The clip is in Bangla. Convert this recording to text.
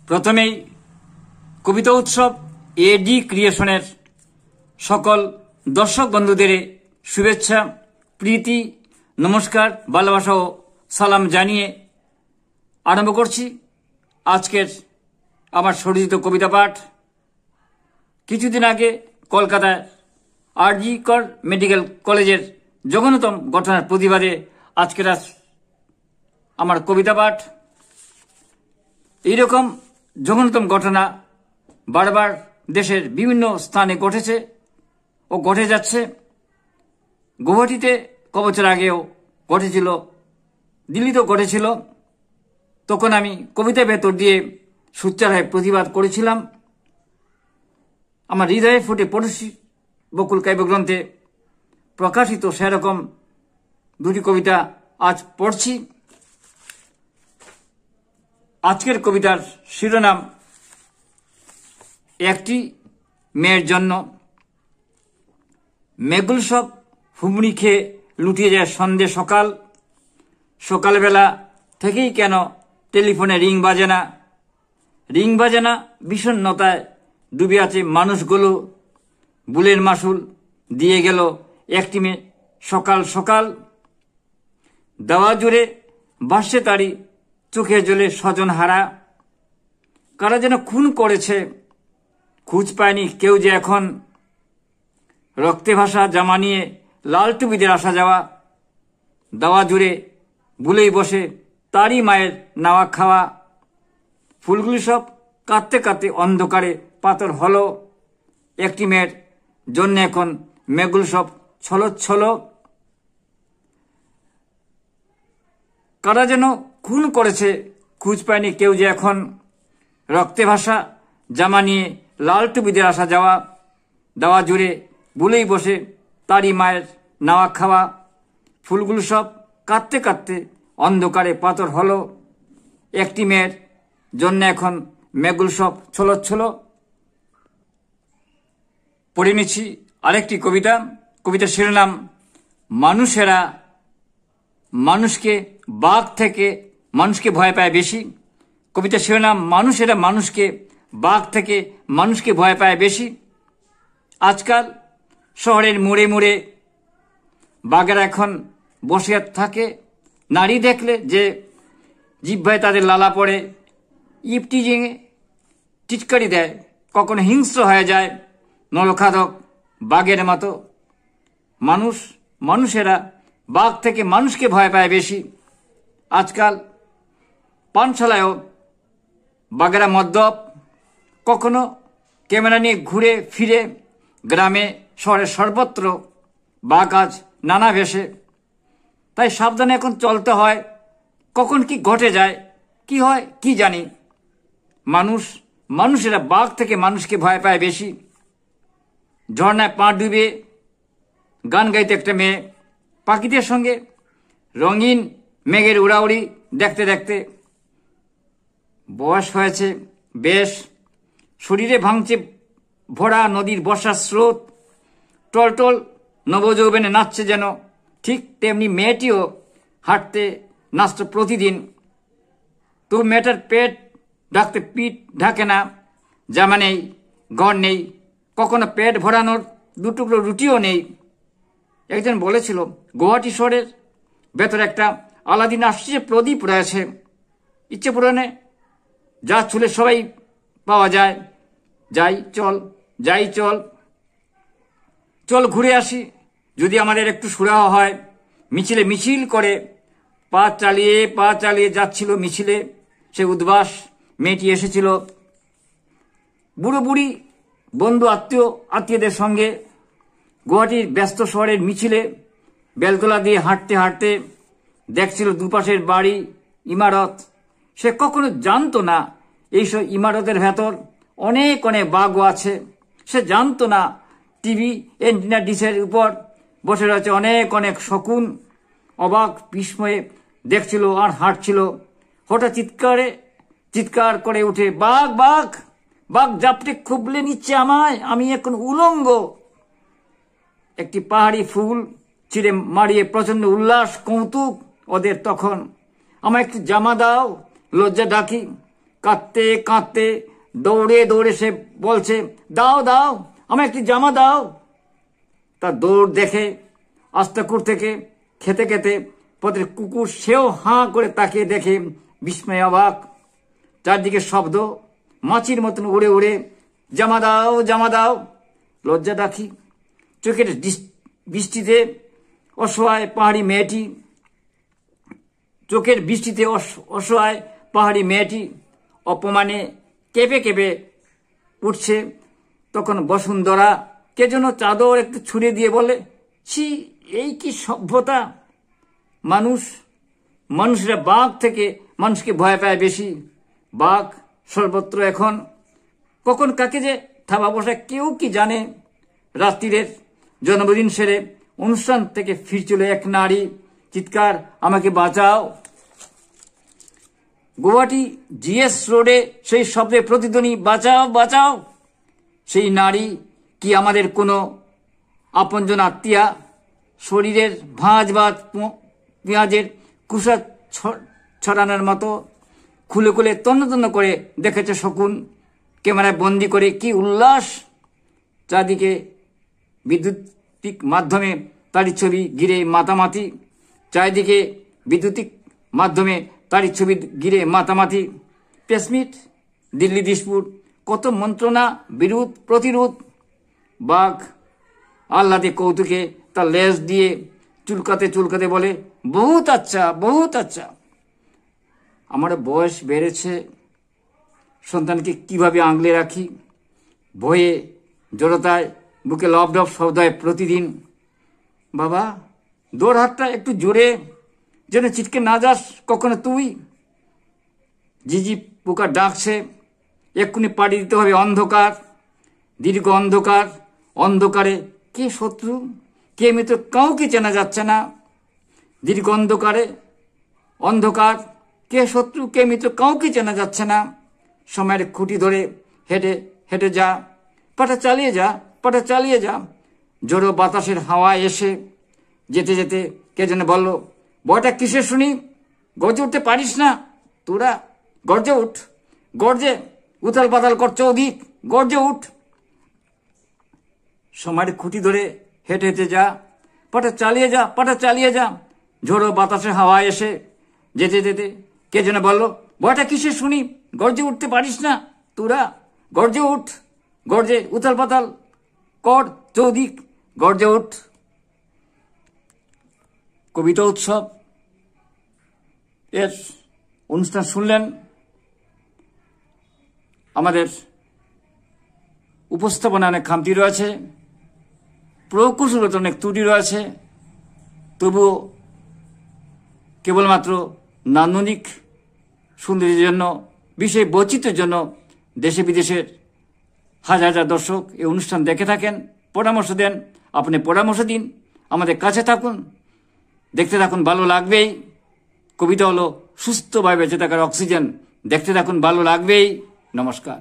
প্রথমেই কবিতা উৎসব এডি ক্রিয়েশনের সকল দর্শক বন্ধুদের শুভেচ্ছা, প্রীতি, নমস্কার, ভালোবাসা ও সালাম জানিয়ে আরম্ভ করছি আজকের আমার স্বরচিত কবিতা পাঠ। কিছুদিন আগে কলকাতায় আরজি কর মেডিকেল কলেজের জঘন্যতম ঘটনার প্রতিবাদে আজকের আমার কবিতা পাঠ। এইরকম জঘন্যতম ঘটনা বারবার দেশের বিভিন্ন স্থানে ঘটেছে ও ঘটে যাচ্ছে। গুয়াহাটিতে কবছর আগেও ঘটেছিল, দিল্লিতেও ঘটেছিল। তখন আমি কবিতার ভেতর দিয়ে সোচ্চার হয়ে প্রতিবাদ করেছিলাম। আমার হৃদয়ে ফুটে পড়শি বকুল কাব্যগ্রন্থে প্রকাশিত সেরকম দুটি কবিতা আজ পড়ছি। আজকের কবিতার শিরোনাম একটি মেয়ের জন্য। মেঘগুলো সব হুমড়ি খেয়ে লুটিয়ে যায় সন্ধে সকাল। সকালবেলা থেকেই কেন টেলিফোনে রিং বাজে না, রিং বাজে না, বিষণ্ণতায় ডুবে আছে মানুষগুলো। বুলের মাসুল দিয়ে গেল একটি মেয়ে সকাল সকাল। দাওয়া জুড়ে বাসছে তারি চোখের জলে স্বজন হারা। কারা যেন খুন করেছে, খুঁজ পায়নি কেউ যে এখন। রক্তে ভাসা জামা নিয়ে লাল টুপিদের আসা যাওয়া। দাওয়া জুড়ে ভুলেই বসে তারই মায়ের নাওয়া খাওয়া। ফুলগুলি সব কাঁদতে কাঁদতে অন্ধকারে পাথর হলো। একটি মেয়ের জন্য এখন মেঘগুলো সব ছলচ্ছল। কারা যেন খুন করেছে, খুঁজ পায়নি কেউ যে এখন। রক্তে ভাসা জামা নিয়ে লাল টুপিদের আসা যাওয়া। দাওয়া জুড়ে ভুলেই বসে তারই মায়ের নাওয়া খাওয়া। ফুলগুলো সব কাঁদতে কাঁদতে অন্ধকারে পাথর হলো। একটি মেয়ের জন্য এখন মেঘগুলো সব ছলচ্ছল। পড়ে নিচ্ছি আরেকটি কবিতা। কবিতার শিরোনাম মানুষেরা মানুষকে বাঘ থেকে মানুষকে ভয় পায় বেশি। কবিতার শিরোনাম মানুষেরা মানুষকে বাঘ থেকে মানুষকে ভয় পায় বেশি। আজকাল শহরের মোড়ে মোড়ে বাঘেরা এখন বসে থাকে। নারী দেখলে যে জিহ্বায় তাদের লালা পড়ে, ইপটিজিংয়ে টিটকারি দেয়, কখনো হিংস্র হয়ে যায় নরখাদক বাঘের মতো। মানুষেরা বাঘ থেকে মানুষকে ভয় পায় বেশি। আজকাল পানশালায়ও বাঘেরা মদ্যপ, কখনো ক্যামেরা নিয়ে ঘুরে ফিরে। গ্রামে শহরে সর্বত্র বাঘ আজ নানা ভেষে। তাই সাবধানে এখন চলতে হয়, কখন কি ঘটে যায়, কি হয় কি জানি। মানুষেরা বাঘ থেকে মানুষকে ভয় পায় বেশি। ঝর্ণায় পা ডুবে গান গাইতে একটা মেয়ে, পাখিদের সঙ্গে রঙিন মেঘের উড়াউড়ি দেখতে দেখতে। বয়স হয়েছে বেশ, শরীরে ভাঙছে ভরা নদীর বর্ষার স্রোত। টলটল নবযৌবনে নাচছে যেন, ঠিক তেমনি মেয়েটিও হাঁটতে নাচত প্রতিদিন। তবু মেয়েটার পেট ঢাকতে পিঠ ঢাকে না। জামা নেই, ঘর নেই, কখনো পেট ভরানোর দুটুকরো রুটিও নেই। একজন বলেছিল গুয়াহাটি শহরের ভেতরে একটা আলাদিন আসছে প্রদীপ রয়েছে। ইচ্ছে পূরণে যা ছুলে সবাই পাওয়া যায়। যাই চল ঘুরে আসি, যদি আমাদের একটু সুরাহা হয়। মিছিল করে পা চালিয়ে যাচ্ছিল মিছিলে সে উদ্বাস মেয়েটি এসেছিল। বুড়ো বুড়ি বন্ধু আত্মীয়দের সঙ্গে গুয়াহাটির ব্যস্ত শহরের মিছিলে বেলতলা দিয়ে হাঁটতে হাঁটতে দেখছিল দুপাশের বাড়ি, ইমারত। সে কখনো জানতো না এইসব ইমারতের ভেতর অনেক অনেক বাঘও আছে। সে জানতো না টিভি এন্টিনা ডিশের উপর বসে রয়েছে অনেক অনেক শকুন। অবাক বিস্ময়ে দেখছিল আর হাঁটছিল। হঠাৎ চিৎকার করে উঠে, বাঘ বাঘ বাঘ জাপটে খুবলে নিচ্ছে আমায়, আমি এখন উলঙ্গ। একটি পাহাড়ি ফুল ছিঁড়ে মারিয়ে প্রচন্ড উল্লাস কৌতুক ওদের তখন। আমায় একটু জামা দাও, লজ্জা ডাকি। কাঁদতে কাঁদতে দৌড়ে দৌড়ে সে বলছে, দাও দাও, আমার একটি জামা দাও। তার দৌড় দেখে আস্তাকুর থেকে খেতে খেতে পথের কুকুর সেও হাঁ করে তাকিয়ে দেখে, বিস্ময় অবাক। চারদিকে শব্দ, মাছির মতন উড়ে উড়ে, জামা দাও জামা দাও। লজ্জা রাখি, চোখের বৃষ্টিতে অসহায় পাহাড়ি মেয়েটি, চোখের বৃষ্টিতে অসহায় পাহাড়ি মেয়েটি অপমানে কেঁপে কেঁপে উঠছে। তখন বসুন্ধরা কে যেন চাদর একটু ছুঁড়ে দিয়ে বলে, ছি, এই কি সভ্যতা! মানুষরা বাঘ থেকে মানুষকে ভয় পায় বেশি। বাঘ সর্বত্র এখন, কখন কাকে যে থাবা বসায় কেউ কি জানে। রাত্রিরের জন্মদিন সেরে অনুষ্ঠান থেকে ফিরছিল এক নারী, চিৎকার, আমাকে বাঁচাও। গুয়াহাটি জিএস রোডে সেই শব্দে প্রতিধ্বনি, বাঁচাও বাঁচাও। সেই নারী কি আমাদের কোনো আপনজন আত্মীয়া? শরীরের ভাঁজ ভাঁজ পেঁয়াজের কুসা ছড়ানোর মতো খুলে খুলে তন্ন তন্ন করে দেখেছে শকুন, ক্যামেরায় বন্দি করে। কি উল্লাস! চারদিকে বিদ্যুতিক মাধ্যমে তারই ছবি ঘিরে মাতামাতি, চারিদিকে বিদ্যুতিক মাধ্যমে তারই ছবি ঘিরে মাতামাতি। প্রেসমিট, দিল্লি দিসপুর, কত মন্ত্রণা, বিরোধ প্রতিরোধ। বাঘ আহ্লাদে কৌতুকে তার লেজ দিয়ে চুলকাতে চুলকাতে বলে, বহুত আচ্ছা বহুত আচ্ছা। আমার বয়স বেড়েছে, সন্তানকে কিভাবে আগলে রাখি। ভয়ে জড়তায় বুকে লবডব শব্দ হয় প্রতিদিন। বাবা, দৌড় হাতটা একটু জোরে, যেন ছিটকে না যাস কখনো তুই। ঝিঝি পোকা ডাকছে, এক্ষুনি পাড়ি দিতে হবে অন্ধকার, দীর্ঘ অন্ধকার। অন্ধকারে কে শত্রু কে মিত্র কাউকে চেনা যাচ্ছে না। দীর্ঘ অন্ধকারে, অন্ধকার, কে শত্রু কে মিত্র কাউকে চেনা যাচ্ছে না। সময়ের খুঁটি ধরে হেঁটে হেঁটে যা, পাটা চালিয়ে যা, পাটা চালিয়ে যা। জোড়ো বাতাসের হাওয়া এসে যেতে যেতে কে যেন বলল, বয়টা কিসের শুনি, গর্জে উঠতে পারিস না তোরা? গর্জে উঠ, গর্জে, উথাল পাতাল করছে অধিক, গর্জে উঠ। সময়ের খুঁটি ধরে হেঁটে হেঁটে যা, পাটা চালিয়ে যা, পাটা চালিয়ে যা। ঝোড়ো বাতাসে হাওয়া এসে যেতে যেতে কে যেন বলল, বয়টা কিসের শুনি, গর্জে উঠতে পারিস না তোরা? গর্জে উঠ, গর্জে, উথাল পাতাল কর চৌদিক, গর্জে উঠ। কবিতা উৎসব এর অনুষ্ঠান শুনলেন। আমাদের উপস্থাপনা অনেক খামতি রয়েছে, প্রকৌশলগত অনেক ত্রুটি রয়েছে, তবুও কেবলমাত্র নান্দনিক সৌন্দর্যের জন্য, বিষয় বৈচিত্র্যের জন্য দেশে বিদেশের হাজার হাজার দর্শক এই অনুষ্ঠান দেখে থাকেন, পরামর্শ দেন। আপনি পরামর্শ দিন, আমাদের কাছে থাকুন, দেখতে থাকুন, ভালো লাগবেই। কবিতা হলো সুস্থভাবে বেঁচে থাকার অক্সিজেন। দেখতে থাকুন, ভালো লাগবেই। নমস্কার।